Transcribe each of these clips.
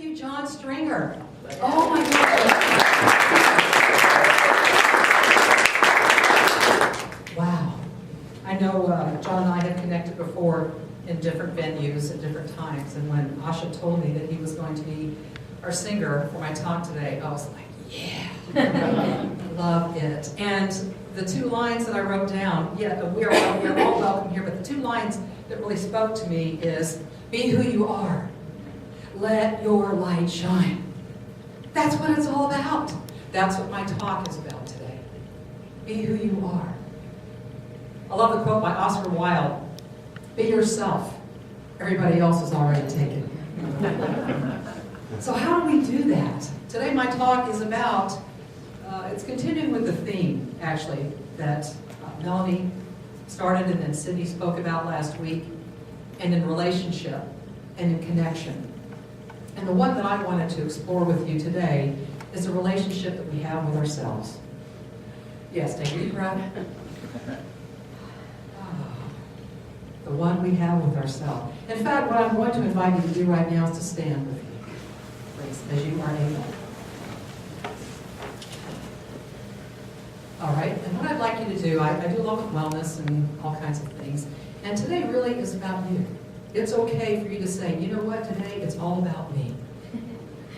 you, John Stringer. Oh my goodness. Wow. I know John and I have connected before in different venues at different times, and when Asha told me that he was going to be our singer for my talk today, I was like, yeah, love it. And the two lines that I wrote down, yeah, we are all welcome here, but the two lines that really spoke to me is, be who you are. Let your light shine. That's what it's all about. That's what my talk is about today. Be who you are. I love the quote by Oscar Wilde. Be yourself. Everybody else is already taken. So how do we do that? Today my talk is about, it's continuing with the theme, actually, that Melanie started and then Sydney spoke about last week, and in relationship and in connection. And the one that I wanted to explore with you today is the relationship that we have with ourselves. Yes, take a deep breath. The one we have with ourselves. In fact, what I'm going to invite you to do right now is to stand with me, please, as you are able. All right, and what I'd like you to do, I do a lot with wellness and all kinds of things, and today really is about you. It's okay for you to say, you know what, today it's all about me,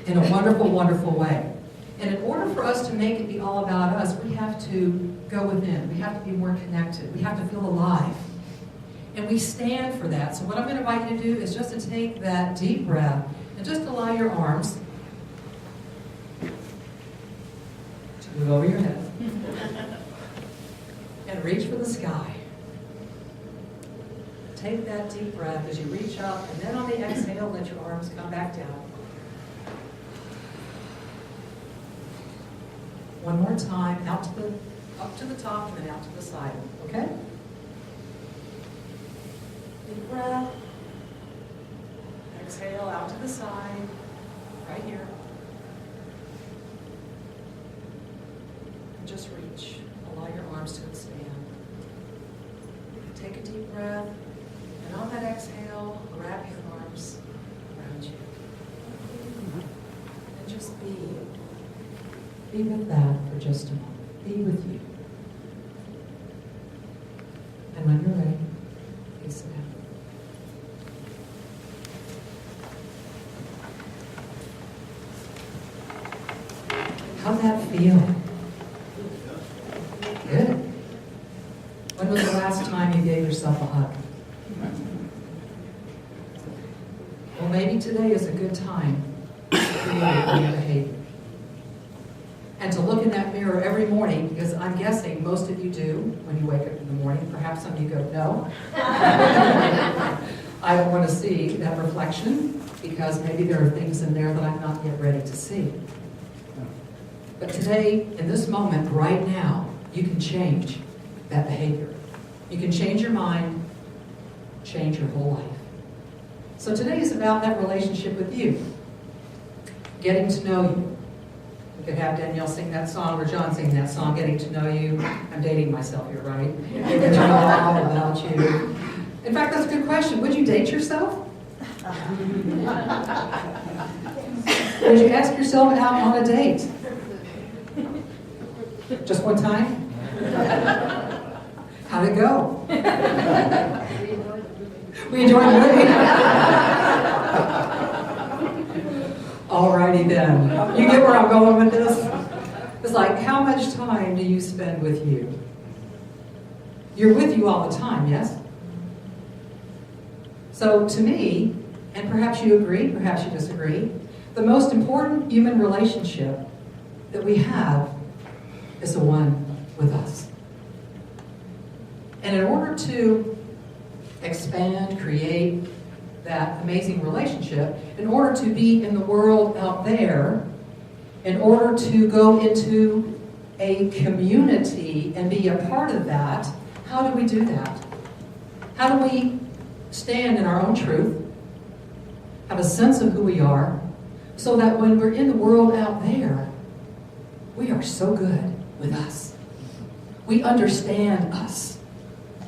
in a wonderful, wonderful way. And in order for us to make it be all about us, we have to go within. We have to be more connected. We have to feel alive. And we stand for that. So what I'm going to invite you to do is just to take that deep breath and just allow your arms to move over your head and reach for the sky. Take that deep breath as you reach up, and then on the exhale, let your arms come back down. One more time, up to the top and then out to the side. Okay? Deep breath. Exhale out to the side, right here. And just reach. Allow your arms to expand. Take a deep breath, and on that exhale, wrap your arms around you. And just be. Be with that for just a moment. Be with you. And when you're ready, please sit down. How'd that feel? Good. When was the last time you gave yourself a hug? Well, maybe today is a good time to create new behavior. And to look in that mirror every morning, because I'm guessing most of you do when you wake up in the morning. Perhaps some of you go, no. I don't want to see that reflection, because maybe there are things in there that I'm not yet ready to see. But today, in this moment, right now, you can change that behavior. You can change your mind, change your whole life. So today is about that relationship with you. Getting to know you. We could have Danielle sing that song or John sing that song, Getting to Know You. I'm dating myself here, right? Getting to know all about you. In fact, that's a good question. Would you date yourself? Would you ask yourself out on a date? Just one time? How'd it go? We enjoyed the movie? Alrighty then. You get where I'm going with this? It's like, how much time do you spend with you? You're with you all the time, yes? So to me, and perhaps you agree, perhaps you disagree, the most important human relationship that we have is the one with us. And in order to expand, create that amazing relationship, in order to be in the world out there, in order to go into a community and be a part of that, how do we do that? How do we stand in our own truth, have a sense of who we are, so that when we're in the world out there, we are so good with us. We understand us.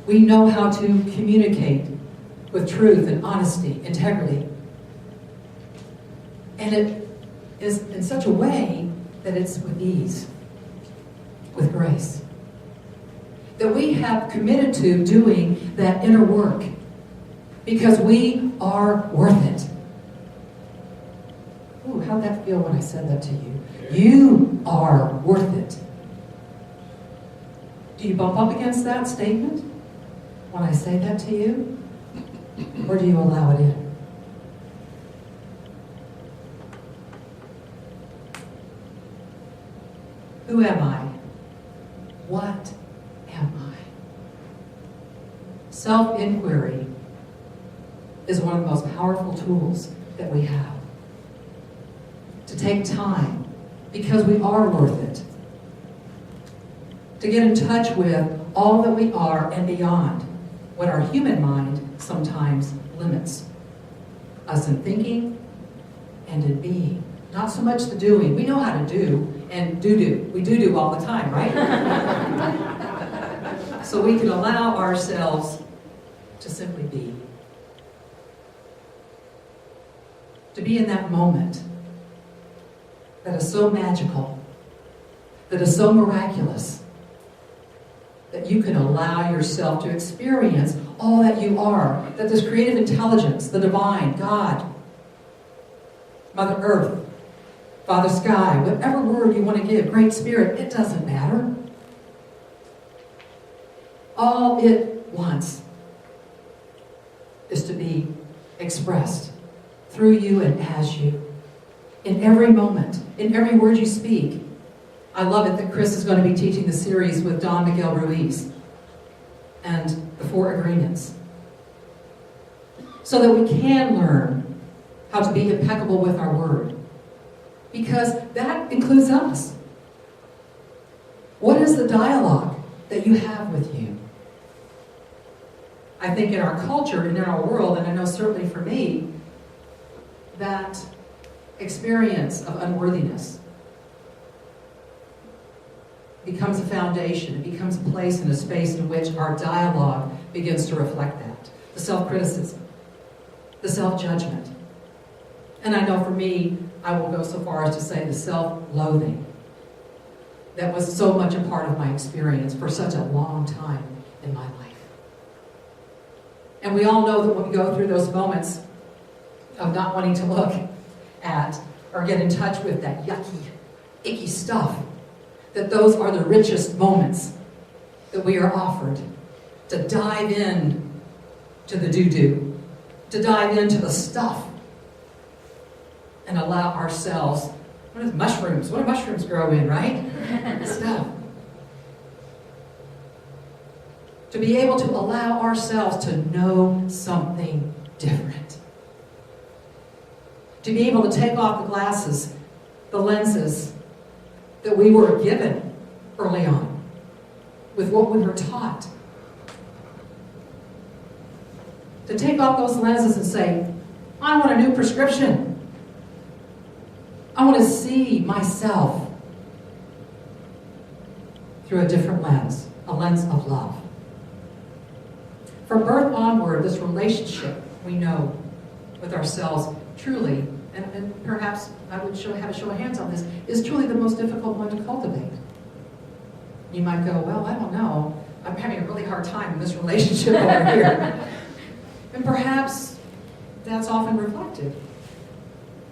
We know how to communicate with truth and honesty, integrity. And it is in such a way that it's with ease, with grace. That we have committed to doing that inner work because we are worth it. Ooh, how'd that feel when I said that to you? You are worth it. Do you bump up against that statement when I say that to you? Or do you allow it in? Who am I? What am I? Self-inquiry is one of the most powerful tools that we have. To take time, because we are worth it. To get in touch with all that we are and beyond what our human mind sometimes limits us in thinking and in being. Not so much the doing. We know how to do and do. We do all the time, right? So we can allow ourselves to simply be. To be in that moment that is so magical, that is so miraculous, that you can allow yourself to experience all that you are, that this creative intelligence, the divine, God, Mother Earth, Father Sky, whatever word you want to give, Great Spirit, it doesn't matter. All it wants is to be expressed through you and as you. In every moment, in every word you speak. I love it that Chris is going to be teaching the series with Don Miguel Ruiz and the 4 agreements. So that we can learn how to be impeccable with our word. Because that includes us. What is the dialogue that you have with you? I think in our culture and in our world, and I know certainly for me, that experience of unworthiness becomes a foundation. It becomes a place and a space in which our dialogue begins to reflect that. The self-criticism, the self-judgment. And I know for me, I will go so far as to say the self-loathing that was so much a part of my experience for such a long time in my life. And we all know that when we go through those moments of not wanting to look at or get in touch with that yucky, icky stuff, that those are the richest moments that we are offered to dive in to the doo-doo, to dive into the stuff and allow ourselves, what do mushrooms grow in, right? Stuff. To be able to allow ourselves to know something different. To be able to take off the glasses, the lenses that we were given early on with what we were taught. To take off those lenses and say, I want a new prescription. I want to see myself through a different lens, a lens of love. From birth onward, this relationship we know with ourselves truly, and perhaps I would have a show of hands on this, is truly the most difficult one to cultivate. You might go, well, I don't know. I'm having a really hard time in this relationship over here. And perhaps that's often reflected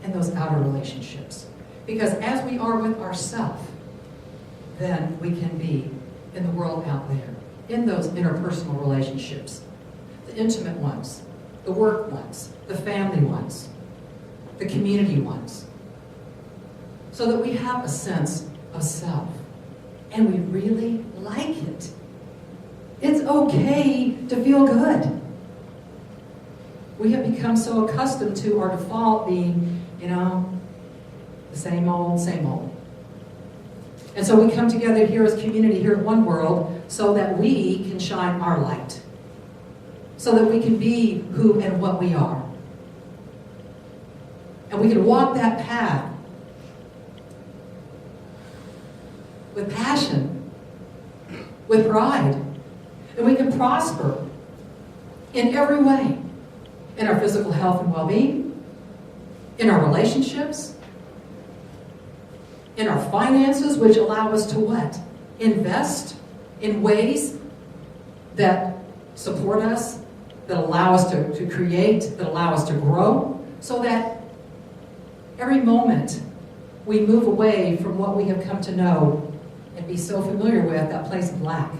in those outer relationships. Because as we are with ourselves, then we can be in the world out there, in those interpersonal relationships, the intimate ones, the work ones, the family ones, the community ones, so that we have a sense of self, and we really like it. It's okay to feel good. We have become so accustomed to our default being, the same old, same old. And so we come together here as community, here at One World, so that we can shine our light. So that we can be who and what we are. And we can walk that path with passion, with pride. And we can prosper in every way. In our physical health and well-being, in our relationships, in our finances, which allow us to what? Invest in ways that support us, that allow us to create, that allow us to grow, so that every moment we move away from what we have come to know and be so familiar with, that place of lack.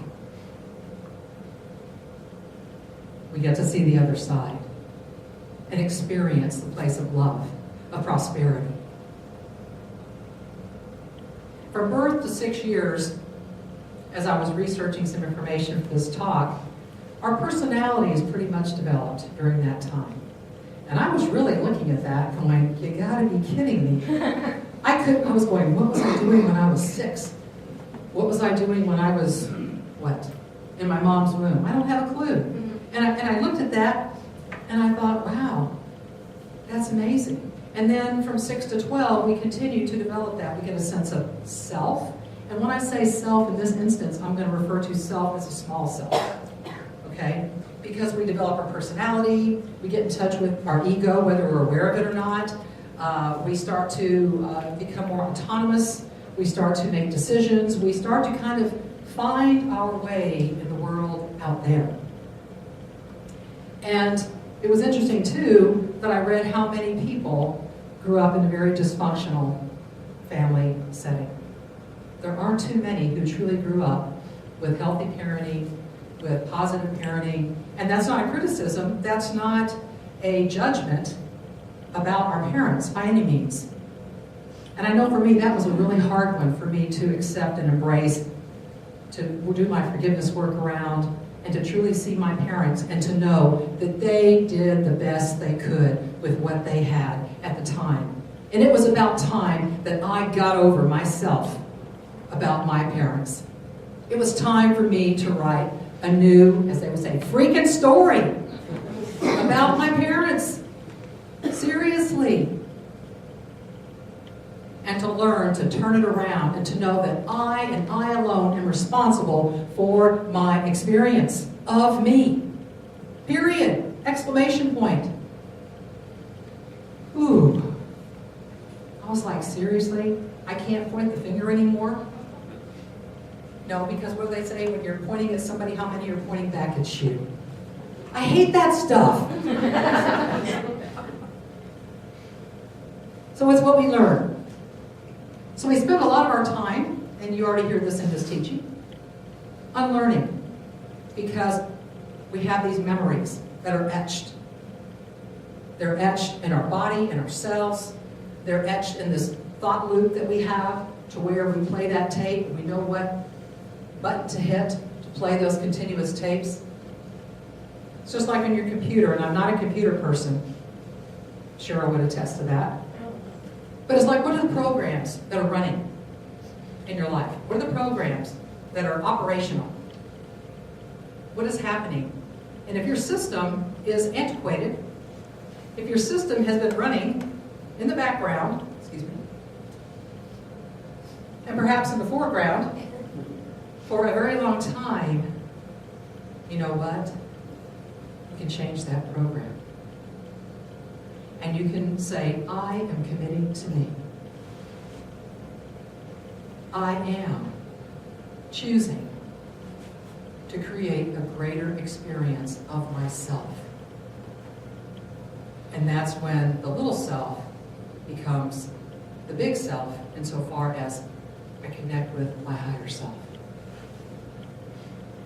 We get to see the other side and experience the place of love, of prosperity. From birth to 6 years, as I was researching some information for this talk, our personality is pretty much developed during that time. And I was really looking at that going, you gotta be kidding me. I was going, what was I doing when I was 6? What was I doing when I was, in my mom's womb? I don't have a clue. And I looked at that, and I thought, wow, that's amazing. And then from 6 to 12, we continue to develop that. We get a sense of self. And when I say self in this instance, I'm going to refer to self as a small self. Okay? Because we develop our personality, we get in touch with our ego, whether we're aware of it or not. We start to become more autonomous. We start to make decisions. We start to kind of find our way in the world out there. And it was interesting, too, that I read how many people grew up in a very dysfunctional family setting. There aren't too many who truly grew up with healthy parenting, with positive parenting. And that's not a criticism. That's not a judgment about our parents by any means. And I know for me, that was a really hard one for me to accept and embrace, to do my forgiveness work around, and to truly see my parents and to know that they did the best they could with what they had at the time. And it was about time that I got over myself about my parents. It was time for me to write a new, as they would say, freaking story about my parents. Seriously. And to learn to turn it around and to know that I and I alone am responsible for my experience of me. Period. Exclamation point. Ooh. I was like, seriously? I can't point the finger anymore? No, because what do they say? When you're pointing at somebody, how many are pointing back at you? I hate that stuff. So it's what we learn. So we spend a lot of our time, and you already hear this in this teaching, unlearning, because we have these memories that are etched. They're etched in our body, in our cells. They're etched in this thought loop that we have to where we play that tape. We know what button to hit to play those continuous tapes. It's just like on your computer, and I'm not a computer person. Cheryl would attest to that. But it's like, what are the programs that are running in your life? What are the programs that are operational? What is happening? And if your system is antiquated, if your system has been running in the background, and perhaps in the foreground for a very long time, you know what? You can change that program. And you can say, I am committing to me. I am choosing to create a greater experience of myself. And that's when the little self becomes the big self insofar as I connect with my higher self.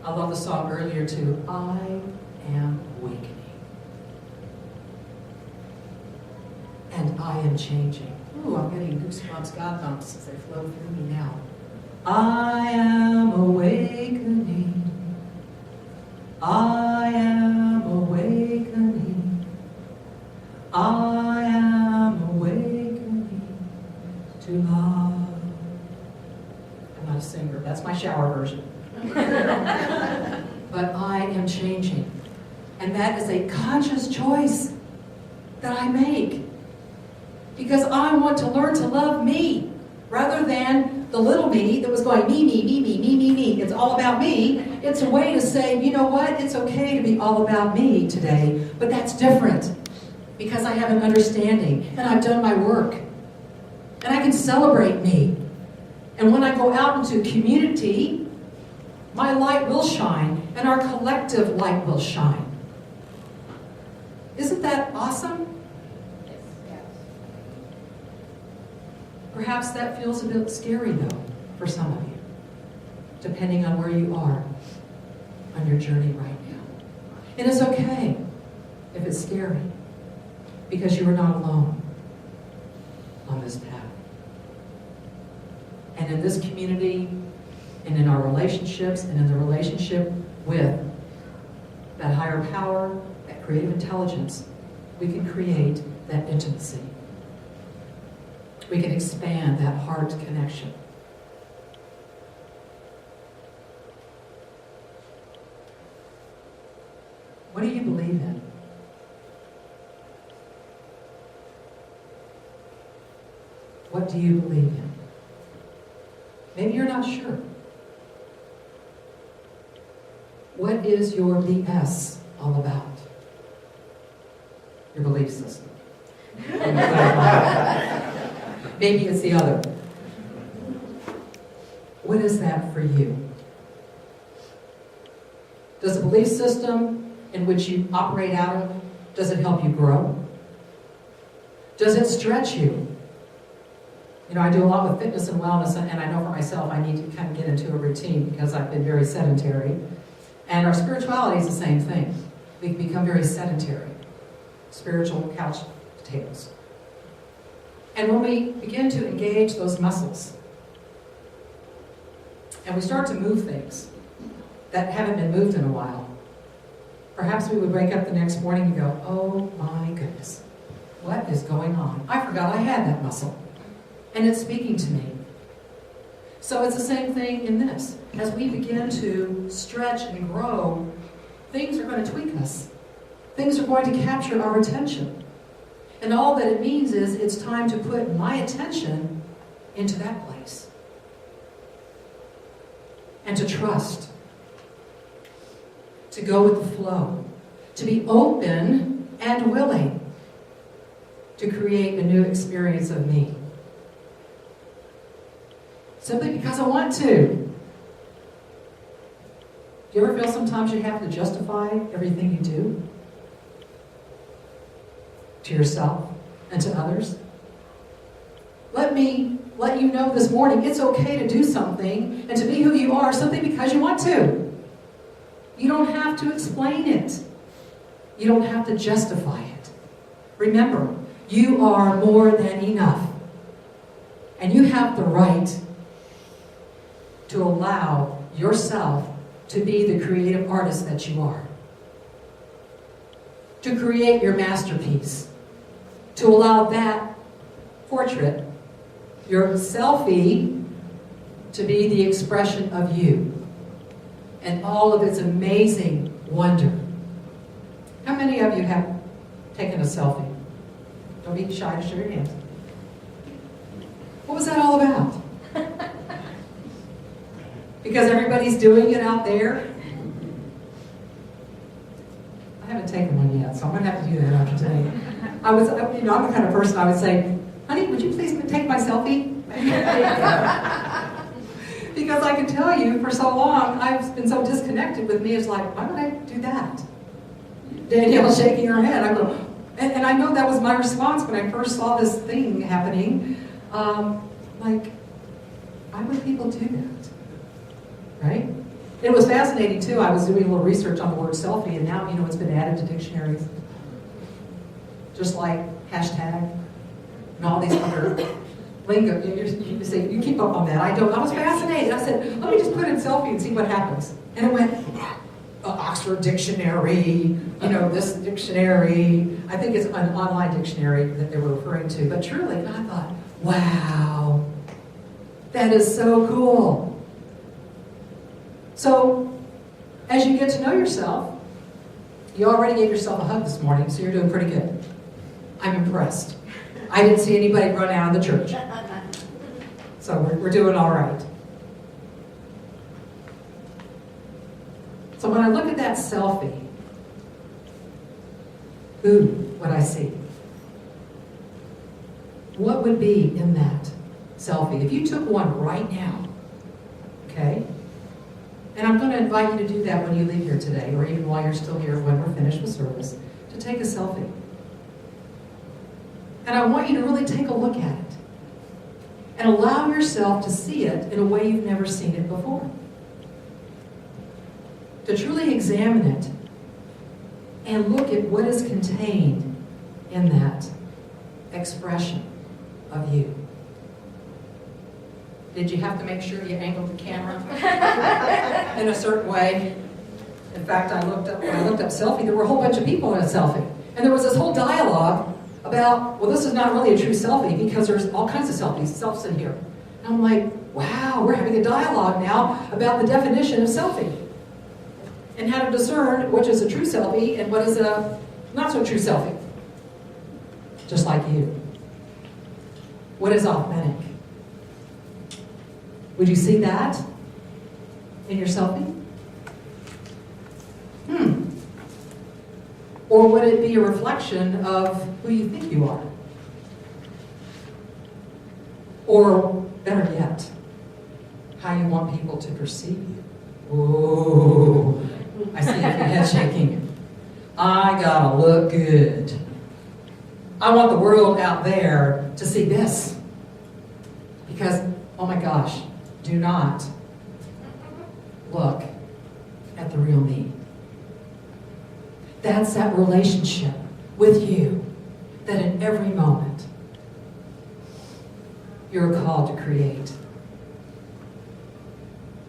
I love the song earlier too, I am awakening. And I am changing. Ooh, I'm getting goosebumps, God bumps as they flow through me now. I am awakening. I am awakening. I am awakening to love. I'm not a singer. That's my shower version. But I am changing. And that is a conscious choice that I make. Because I want to learn to love me, rather than the little me that was going me, me, me, me, me, me, me. It's all about me. It's a way to say, you know what? It's okay to be all about me today, but that's different. because I have an understanding and I've done my work. And I can celebrate me. And when I go out into community, my light will shine and our collective light will shine. Isn't that awesome? Yes. Perhaps that feels a bit scary though, for some of you, depending on where you are on your journey right now. And it's okay if it's scary, because you are not alone on this path. And in this community, and in our relationships, and in the relationship with that higher power, that creative intelligence, we can create that intimacy. We can expand that heart connection. What do you believe in? What do you believe in? Maybe you're not sure. What is your BS all about? Your belief system. Maybe it's the other. What is that for you? Does the belief system in which you operate out of, does it help you grow? Does it stretch you? You know, I do a lot with fitness and wellness, and I know for myself I need to kind of get into a routine because I've been very sedentary. And our spirituality is the same thing. We become very sedentary. Spiritual couch potatoes. And when we begin to engage those muscles, and we start to move things that haven't been moved in a while, perhaps we would wake up the next morning and go, oh my goodness, what is going on? I forgot I had that muscle. And it's speaking to me. So it's the same thing in this. As we begin to stretch and grow, things are going to tweak us. Things are going to capture our attention. And all that it means is it's time to put my attention into that place. And to trust. To go with the flow. To be open and willing to create a new experience of me. Simply because I want to. Do you ever feel sometimes you have to justify everything you do? To yourself and to others? Let me let you know this morning, it's okay to do something and to be who you are simply because you want to. You don't have to explain it. You don't have to justify it. Remember, you are more than enough. And you have the right to allow yourself to be the creative artist that you are. To create your masterpiece. To allow that portrait, your selfie, to be the expression of you. And all of its amazing wonder. How many of you have taken a selfie? Don't be shy to show your hands. What was that all about? Because everybody's doing it out there? I haven't taken one yet, so I'm going to have to do that after today. I'm the kind of person I would say, honey, would you please take my selfie? Because I can tell you, for so long, I've been so disconnected with me. It's like, why would I do that? Danielle's shaking her head. I go, and I know that was my response when I first saw this thing happening. Like, why would people do that? Right? It was fascinating too. I was doing a little research on the word selfie, and now, it's been added to dictionaries. Just like hashtag and all these other lingo. You say, you keep up on that. I don't. I was fascinated. I said, let me just put in selfie and see what happens. And it went, Oxford Dictionary, this dictionary. I think it's an online dictionary that they were referring to. But truly, I thought, wow, that is so cool. So, as you get to know yourself, you already gave yourself a hug this morning, so you're doing pretty good. I'm impressed. I didn't see anybody run out of the church. So we're doing all right. So when I look at that selfie, what I see? What would be in that selfie? If you took one right now, okay? And I'm going to invite you to do that when you leave here today, or even while you're still here when we're finished with service, to take a selfie. And I want you to really take a look at it and allow yourself to see it in a way you've never seen it before. To truly examine it and look at what is contained in that expression of you. Did you have to make sure you angled the camera in a certain way? In fact, when I looked up selfie, there were a whole bunch of people in a selfie. And there was this whole dialogue about, well, this is not really a true selfie because there's all kinds of selfies in here. And I'm like, wow, we're having a dialogue now about the definition of selfie. And how to discern which is a true selfie and what is a not so true selfie. Just like you. What is authentic? Would you see that in your selfie? Or would it be a reflection of who you think you are? Or better yet, how you want people to perceive you? Whoa, I see your head shaking. I gotta look good. I want the world out there to see this. Because, oh my gosh, do not look at the real me. That's that relationship with you that in every moment you're called to create.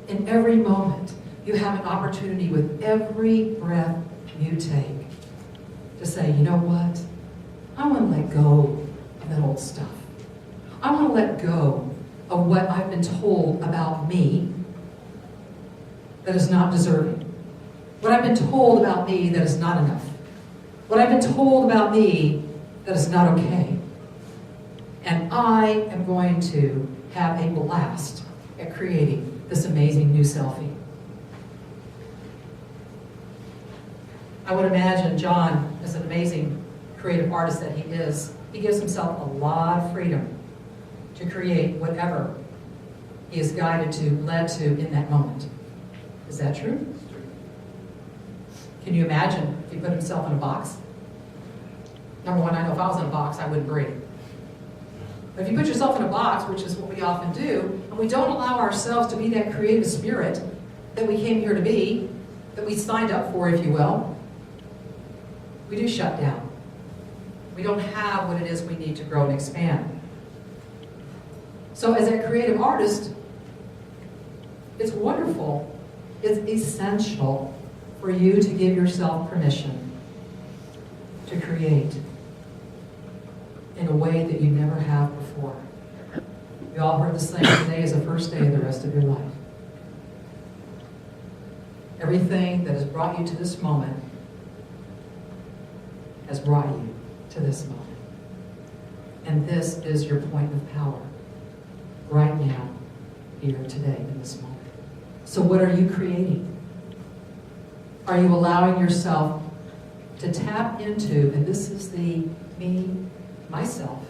In every moment, you have an opportunity with every breath you take to say, you know what? I want to let go of that old stuff. I want to let go of what I've been told about me that is not deserving. What I've been told about me that is not enough. What I've been told about me that is not okay. And I am going to have a blast at creating this amazing new selfie. I would imagine John, as an amazing creative artist that he is, he gives himself a lot of freedom to create whatever he is guided to, led to in that moment. Is that true? Can you imagine if he put himself in a box? Number one, I know if I was in a box, I wouldn't breathe. But if you put yourself in a box, which is what we often do, and we don't allow ourselves to be that creative spirit that we came here to be, that we signed up for, if you will, we do shut down. We don't have what it is we need to grow and expand. So as a creative artist, it's wonderful, it's essential for you to give yourself permission to create in a way that you never have before. You all heard the saying, today is the first day of the rest of your life. Everything that has brought you to this moment has brought you to this moment. And this is your point of power right now, here, today, in this moment. So what are you creating? Are you allowing yourself to tap into, and this is the me, myself,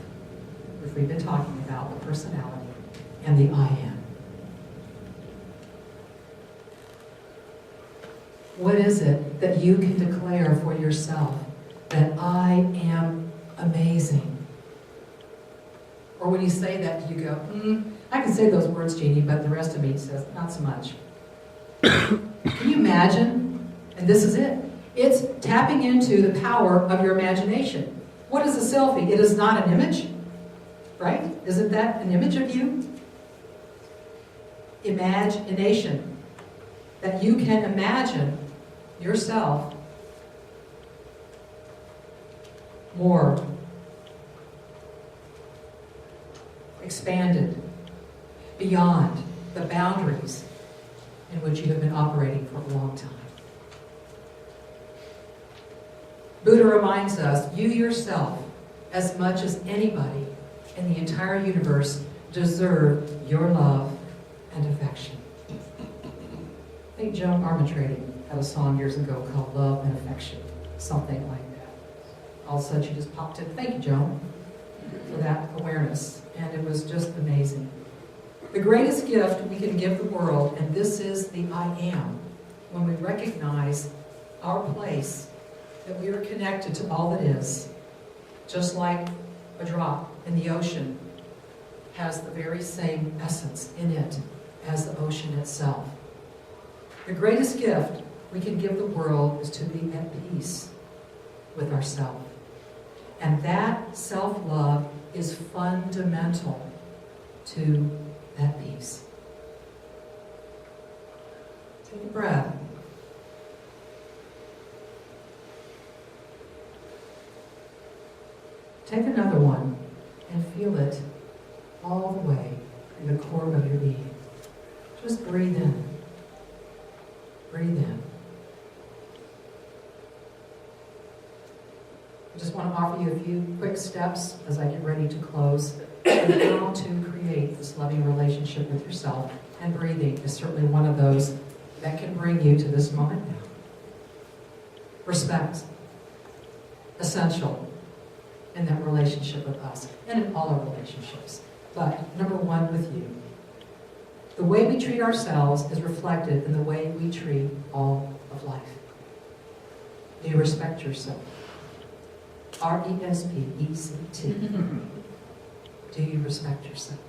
which we've been talking about, the personality, and the I am. What is it that you can declare for yourself that I am amazing? Or when you say that, you go, I can say those words, Jeanie, but the rest of me says, not so much. Can you imagine? And this is it. It's tapping into the power of your imagination. What is a selfie? It is not an image, right? Isn't that an image of you? Imagination. That you can imagine yourself more expanded beyond the boundaries in which you have been operating for a long time. Buddha reminds us, you yourself, as much as anybody in the entire universe, deserve your love and affection. I think Joan Armatrading had a song years ago called Love and Affection, something like that. All of a sudden she just popped in. Thank you, Joan, for that awareness. awareness, and it was just amazing. The greatest gift we can give the world, and this is the I am, when we recognize our place, that we are connected to all that is, just like a drop in the ocean has the very same essence in it as the ocean itself. The greatest gift we can give the world is to be at peace with ourselves. And that self-love is fundamental to that peace. Take a breath. Take another one and feel it all the way in the core of your being. Just breathe in. Breathe in. I just want to offer you a few quick steps as I get ready to close on how to create this loving relationship with yourself. And breathing is certainly one of those that can bring you to this moment now. Respect. Essential in that relationship with us and in all our relationships. But number one, with you. The way we treat ourselves is reflected in the way we treat all of life. Do you respect yourself? R-E-S-P-E-C-T. Do you respect yourself?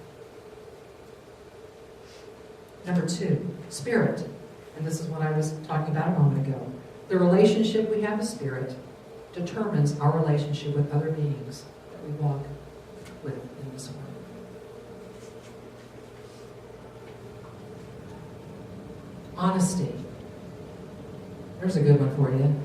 Number two, spirit. And this is what I was talking about a moment ago. The relationship we have with spirit determines our relationship with other beings that we walk with in this world. Honesty. There's a good one for you.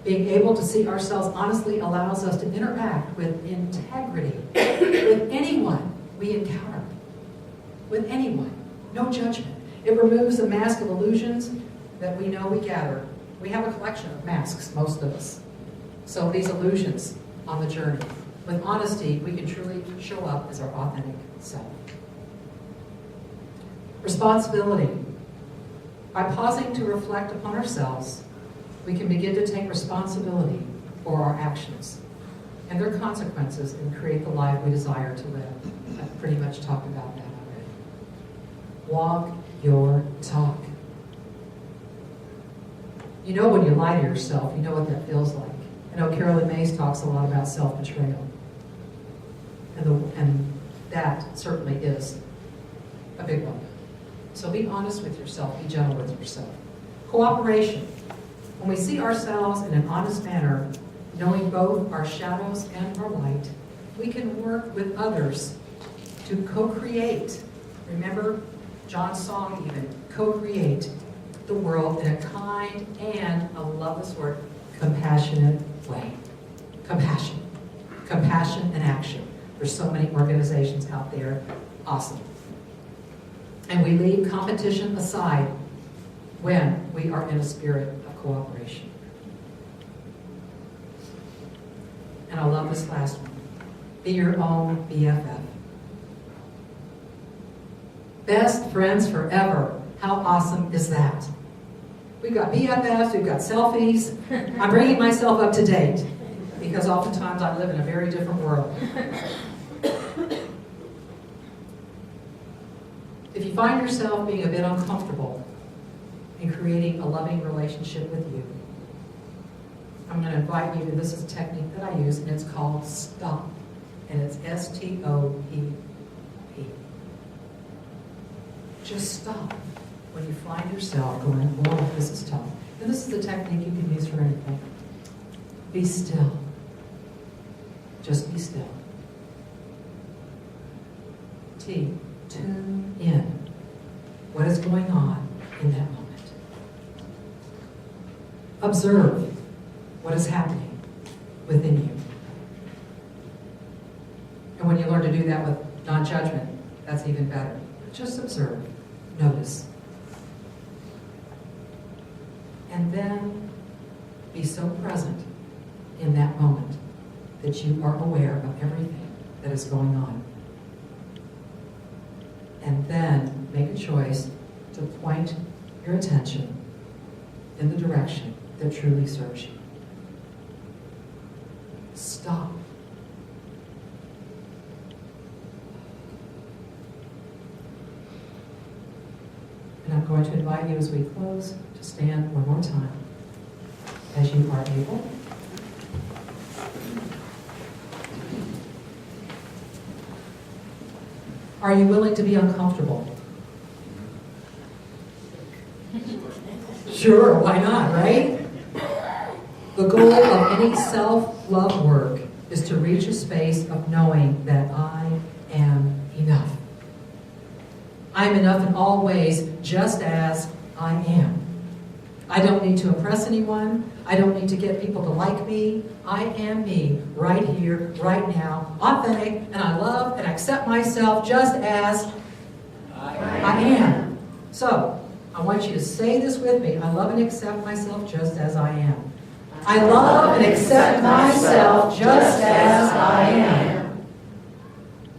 Being able to see ourselves honestly allows us to interact with integrity with anyone we encounter. With anyone. No judgment. It removes the mask of illusions that we know we gather. We have a collection of masks, most of us. So these illusions on the journey. With honesty, we can truly show up as our authentic self. Responsibility. By pausing to reflect upon ourselves, we can begin to take responsibility for our actions and their consequences and create the life we desire to live. I've pretty much talked about that already. Walk your talk. You know when you lie to yourself, you know what that feels like. I know Carolyn Mays talks a lot about self-betrayal. And that certainly is a big one. So be honest with yourself, be gentle with yourself. Cooperation. When we see ourselves in an honest manner, knowing both our shadows and our light, we can work with others to co-create. Remember John's song even, co-create the world in a kind and, I love this word, compassionate way. Compassion. Compassion and action. There's so many organizations out there. Awesome. And we leave competition aside when we are in a spirit of cooperation. And I love this last one. Be your own BFF. Best friends forever. How awesome is that? We've got BFFs, we've got selfies. I'm bringing myself up to date because oftentimes I live in a very different world. If you find yourself being a bit uncomfortable in creating a loving relationship with you, I'm going to invite you to, this is a technique that I use, and it's called STOP. And it's S-T-O-P-P. Just stop when you find yourself going, oh, this is tough. And this is a technique you can use for anything. Be still. Just be still. T. Tune in. What is going on in that moment? Observe what is happening within you. And when you learn to do that with non-judgment, that's even better. Just observe. Notice. And then be so present in that moment that you are aware of everything that is going on. And then make a choice to point your attention in the direction that truly serves you. Stop I'm going to invite you as we close to stand one more time, as you are able. Are you willing to be uncomfortable? Sure, why not, right? The goal of any self-love work is to reach a space of knowing that I am enough. I am enough in all ways, just as I am. I don't need to impress anyone. I don't need to get people to like me. I am me, right here, right now, authentic, and I love and accept myself just as I am. So, I want you to say this with me. I love and accept myself just as I am. I love and accept myself just as I am.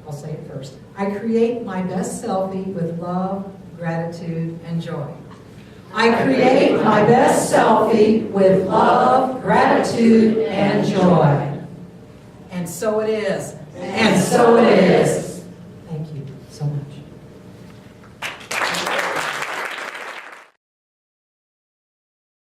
I'll say it first. I create my best selfie with love, gratitude, and joy. I create my best selfie with love, gratitude, and joy. And so it is. And so it is.